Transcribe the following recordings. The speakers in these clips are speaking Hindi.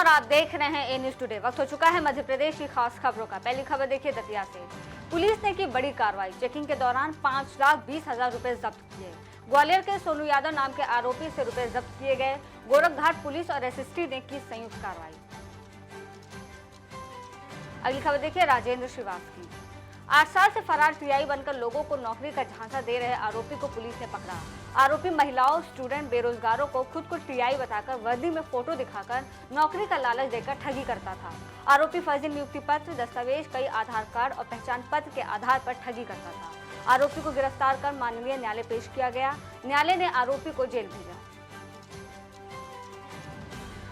आप देख रहे हैं ए न्यूज टुडे। वक्त हो चुका है मध्य प्रदेश की खास खबरों का। पहली खबर देखिए दतिया से। पुलिस ने की बड़ी कार्रवाई। चेकिंग के दौरान 5,20,000 रुपए जब्त किए। ग्वालियर के सोनू यादव नाम के आरोपी से रुपए जब्त किए गए। गोरखघाट पुलिस और एसएसटी ने की संयुक्त कार्रवाई। अगली खबर देखिए राजेंद्र श्रीवास्तव की। 8 साल से फरार टीआई बनकर लोगों को नौकरी का झांसा दे रहे आरोपी को पुलिस ने पकड़ा। आरोपी महिलाओं, स्टूडेंट, बेरोजगारों को खुद को टीआई बताकर वर्दी में फोटो दिखाकर नौकरी का लालच देकर ठगी करता था। आरोपी फर्जी नियुक्ति पत्र, दस्तावेज, कई आधार कार्ड और पहचान पत्र के आधार पर ठगी करता था। आरोपी को गिरफ्तार कर माननीय न्यायालय पेश किया गया। न्यायालय ने आरोपी को जेल भेजा।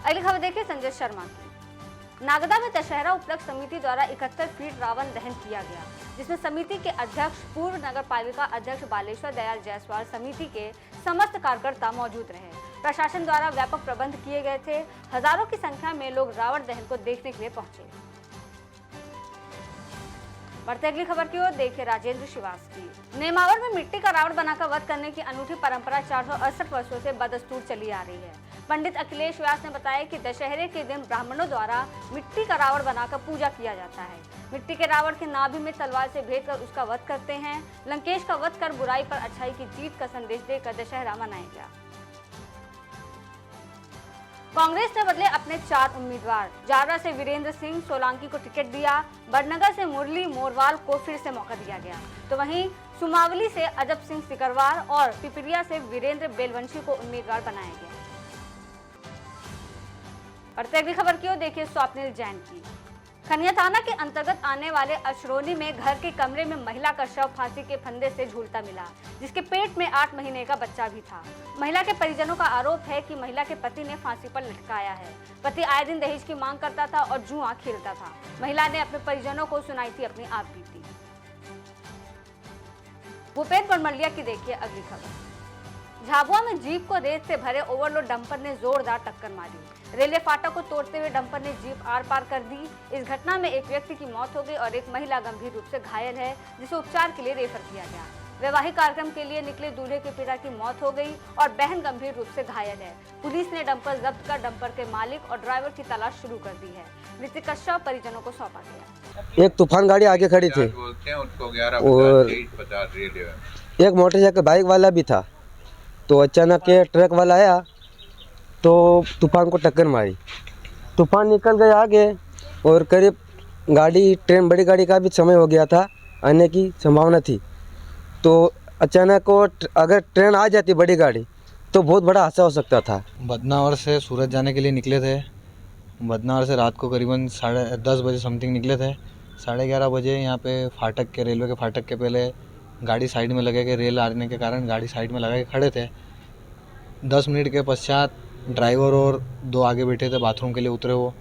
अगली खबर देखिए संजय शर्मा की। नागदा में दशहरा उपलक्ष्य समिति द्वारा 71 फीट रावण दहन किया गया, जिसमें समिति के अध्यक्ष, पूर्व नगर पालिका अध्यक्ष बालेश्वर दयाल जायसवाल, समिति के समस्त कार्यकर्ता मौजूद रहे। प्रशासन द्वारा व्यापक प्रबंध किए गए थे। हजारों की संख्या में लोग रावण दहन को देखने के लिए पहुंचे। बढ़ते अगली खबर की ओर देखिए राजेंद्र श्रीवास्तव की। नेमावर में मिट्टी का रावण बनाकर वध करने की अनूठी परंपरा 468 वर्षों से बदस्तूर चली आ रही है। पंडित अखिलेश व्यास ने बताया कि दशहरे के दिन ब्राह्मणों द्वारा मिट्टी का रावण बनाकर पूजा किया जाता है। मिट्टी के रावण के नाभि में तलवार से भेद कर उसका वध करते हैं। लंकेश का वध कर बुराई पर अच्छाई की जीत का संदेश देकर दशहरा मनाया गया। कांग्रेस ने बदले अपने 4 उम्मीदवार। जावरा से वीरेंद्र सिंह सोलंकी को टिकट दिया। बड़नगर से मुरली मोरवाल को फिर से मौका दिया गया, तो वहीं सुमावली से अजब सिंह सिकरवार और पिपरिया से वीरेंद्र बेलवंशी को उम्मीदवार बनाया गया। बढ़ते अगली खबर की ओर देखिए स्वप्निल जैन की। खनिया थाना के अंतर्गत आने वाले अशरोली में घर के कमरे में महिला का शव फांसी के फंदे से झूलता मिला, जिसके पेट में 8 महीने का बच्चा भी था। महिला के परिजनों का आरोप है कि महिला के पति ने फांसी पर लटकाया है। पति आए दिन दहेज की मांग करता था और जुआ खेलता था। महिला ने अपने परिजनों को सुनाई थी अपनी आप बीती। भूपेंद्र बड़मलिया की देखिए अगली खबर। झाबुआ में जीप को रेत से भरे ओवरलोड डंपर ने जोरदार टक्कर मारी। रेलवे फाटक को तोड़ते हुए डंपर ने जीप आर पार कर दी। इस घटना में एक व्यक्ति की मौत हो गई और एक महिला गंभीर रूप से घायल है, जिसे उपचार के लिए रेफर किया गया। वैवाहिक कार्यक्रम के लिए निकले दूल्हे के पिता की मौत हो गई और बहन गंभीर रूप से घायल है। पुलिस ने डंपर जब्त कर डंपर के मालिक और ड्राइवर की तलाश शुरू कर दी है। मृतक का शव परिजनों को सौंपा गया। एक तूफान गाड़ी आगे खड़ी थी और एक मोटरसाइकिल बाइक वाला भी था, तो अचानक के ट्रक वाला आया तो तूफान को टक्कर मारी। तूफान निकल गया आगे और करीब ट्रेन बड़ी गाड़ी का भी समय हो गया था, आने की संभावना थी। तो अचानक को अगर ट्रेन आ जाती बड़ी गाड़ी तो बहुत बड़ा हादसा हो सकता था। बदनावर से सूरत जाने के लिए निकले थे। बदनावर से रात को करीबन 10:30 बजे समथिंग निकले थे। 11:30 बजे यहाँ पे फाटक के, रेलवे के फाटक के पहले गाड़ी साइड में लगे के, रेल आने के कारण गाड़ी साइड में लगा के खड़े थे। 10 मिनट के पश्चात ड्राइवर और 2 आगे बैठे थे, बाथरूम के लिए उतरे वो।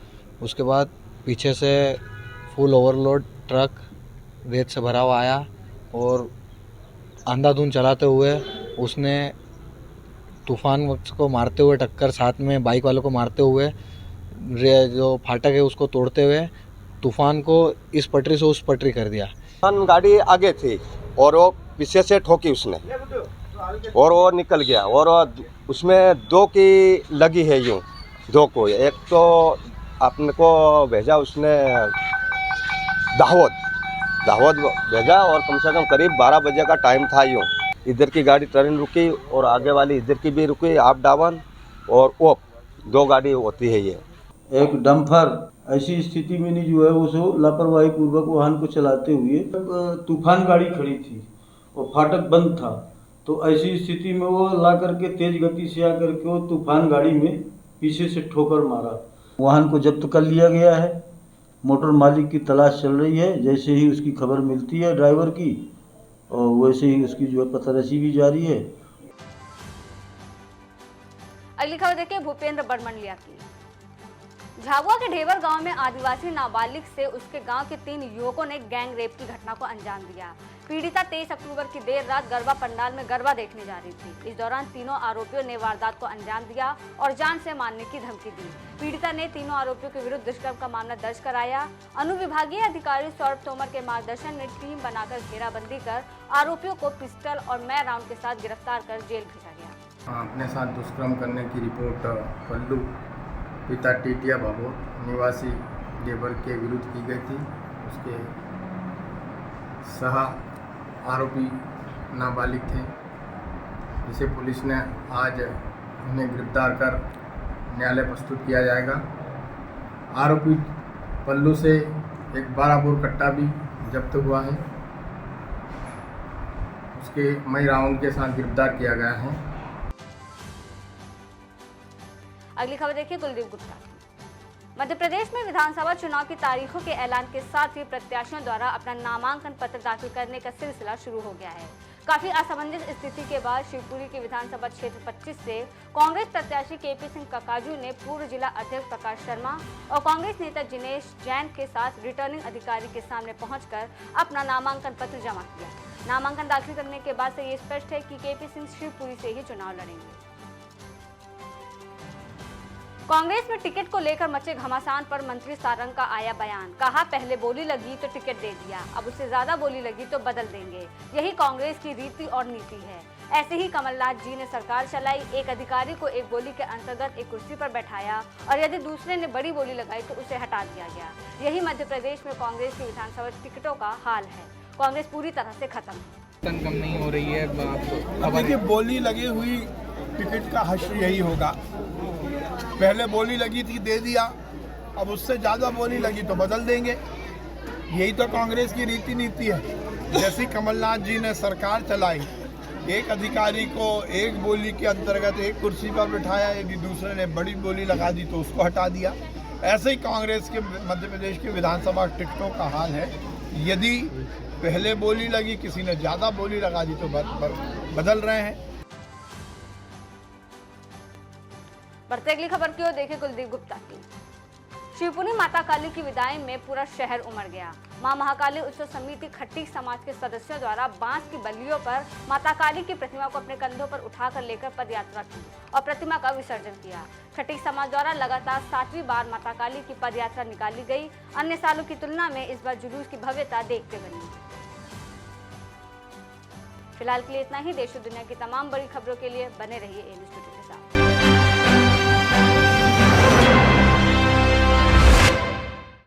उसके बाद पीछे से फुल ओवरलोड ट्रक रेत से भरा हुआ आया और अंधाधुंध चलाते हुए उसने तूफान को मारते हुए टक्कर, साथ में बाइक वालों को मारते हुए, जो फाटक है उसको तोड़ते हुए तूफान को इस पटरी से उस पटरी कर दिया। तूफान गाड़ी आगे थी और वो पीछे से ठोकी उसने और वो निकल गया और उसमें 2 की लगी है यूँ 2 को। एक तो अपने को भेजा उसने दाहोद भेजा और कम से कम करीब 12 बजे का टाइम था यूँ। इधर की गाड़ी ट्रेन रुकी और आगे वाली इधर की भी रुकी, अप डाउन और ओप 2 गाड़ी होती है ये। एक डंपर ऐसी स्थिति में नहीं जो है वो लापरवाही पूर्वक वाहन को चलाते हुए, तूफान गाड़ी खड़ी थी और फाटक बंद था, तो ऐसी स्थिति में वो ला करके तेज गति से आकर के वो तूफान गाड़ी में पीछे से ठोकर मारा। वाहन को जब्त कर लिया गया है। मोटर मालिक की तलाश चल रही है। जैसे ही उसकी खबर मिलती है ड्राइवर की, और वैसे ही उसकी जो है पतारसी भी जारी है। अगली खबर देखिए भूपेंद्र बड़मलिया की। झाबुआ के ढेबर गांव में आदिवासी नाबालिग से उसके गांव के 3 युवकों ने गैंग रेप की घटना को अंजाम दिया। पीड़िता 23 अक्टूबर की देर रात गरबा पंडाल में गरबा देखने जा रही थी। इस दौरान तीनों आरोपियों ने वारदात को अंजाम दिया और जान से मारने की धमकी दी। पीड़िता ने तीनों आरोपियों के विरुद्ध दुष्कर्म का मामला दर्ज कराया। अनुविभागीय अधिकारी सौरभ तोमर के मार्गदर्शन में टीम बनाकर घेराबंदी कर आरोपियों को पिस्टल और मै राउंड के साथ गिरफ्तार कर जेल भेजा गया। अपने साथ दुष्कर्म करने की रिपोर्ट पल्लू पिता टीटिया भभोट निवासी देवर के विरुद्ध की गई थी। उसके सह आरोपी नाबालिग थे, जिसे पुलिस ने आज उन्हें गिरफ्तार कर न्यायालय प्रस्तुत किया जाएगा। आरोपी पल्लू से एक 12 बोर कट्टा भी जब्त हुआ है। उसके मई राउंड के साथ गिरफ्तार किया गया है। अगली खबर देखिए कुलदीप गुप्ता की। मध्य प्रदेश में विधानसभा चुनाव की तारीखों के ऐलान के साथ ही प्रत्याशियों द्वारा अपना नामांकन पत्र दाखिल करने का सिलसिला शुरू हो गया है। काफी असमंजस स्थिति के बाद शिवपुरी के विधानसभा क्षेत्र 25 से कांग्रेस प्रत्याशी केपी सिंह ककाजू ने पूर्व जिला अध्यक्ष प्रकाश शर्मा और कांग्रेस नेता जिनेश जैन के साथ रिटर्निंग अधिकारी के सामने पहुंचकर अपना नामांकन पत्र जमा किया। नामांकन दाखिल करने के बाद से ये स्पष्ट है कि केपी सिंह शिवपुरी से ही चुनाव लड़ेंगे। कांग्रेस में टिकट को लेकर मचे घमासान पर मंत्री सारंग का आया बयान। कहा, पहले बोली लगी तो टिकट दे दिया, अब उससे ज्यादा बोली लगी तो बदल देंगे। यही कांग्रेस की रीति और नीति है। ऐसे ही कमलनाथ जी ने सरकार चलाई, एक अधिकारी को एक बोली के अंतर्गत एक कुर्सी पर बैठाया और यदि दूसरे ने बड़ी बोली लगाई तो उसे हटा दिया गया। यही मध्य प्रदेश में कांग्रेस की विधानसभा टिकटों का हाल है। कांग्रेस पूरी तरह से खत्म है। कम नहीं हो रही है। देखिए, बोली लगी हुई टिकट का हश्र यही होगा। पहले बोली लगी थी, दे दिया, अब उससे ज़्यादा बोली लगी तो बदल देंगे। यही तो कांग्रेस की रीति नीति है। जैसे कमलनाथ जी ने सरकार चलाई, एक अधिकारी को एक बोली के अंतर्गत एक कुर्सी पर बिठाया, यदि दूसरे ने बड़ी बोली लगा दी तो उसको हटा दिया। ऐसे ही कांग्रेस के मध्य प्रदेश के विधानसभा टिकटों का हाल है। यदि पहले बोली लगी, किसी ने ज़्यादा बोली लगा दी तो बदल रहे हैं। बढ़ते अगली खबर की ओर देखें कुलदीप गुप्ता की। शिवपुरी माता काली की विदाई में पूरा शहर उमड़ गया। मां महाकाली उत्सव समिति खट्टिक समाज के सदस्यों द्वारा बांस की बल्लियों पर माता काली की प्रतिमा को अपने कंधों पर उठाकर लेकर पदयात्रा की और प्रतिमा का विसर्जन किया। खट्टिक समाज द्वारा लगातार 7वीं बार माता काली की पदयात्रा निकाली गई। अन्य सालों की तुलना में इस बार जुलूस की भव्यता देखते बनी। फिलहाल के लिए इतना ही। देश और दुनिया की तमाम बड़ी खबरों के लिए बने रहिए ए न्यूज़।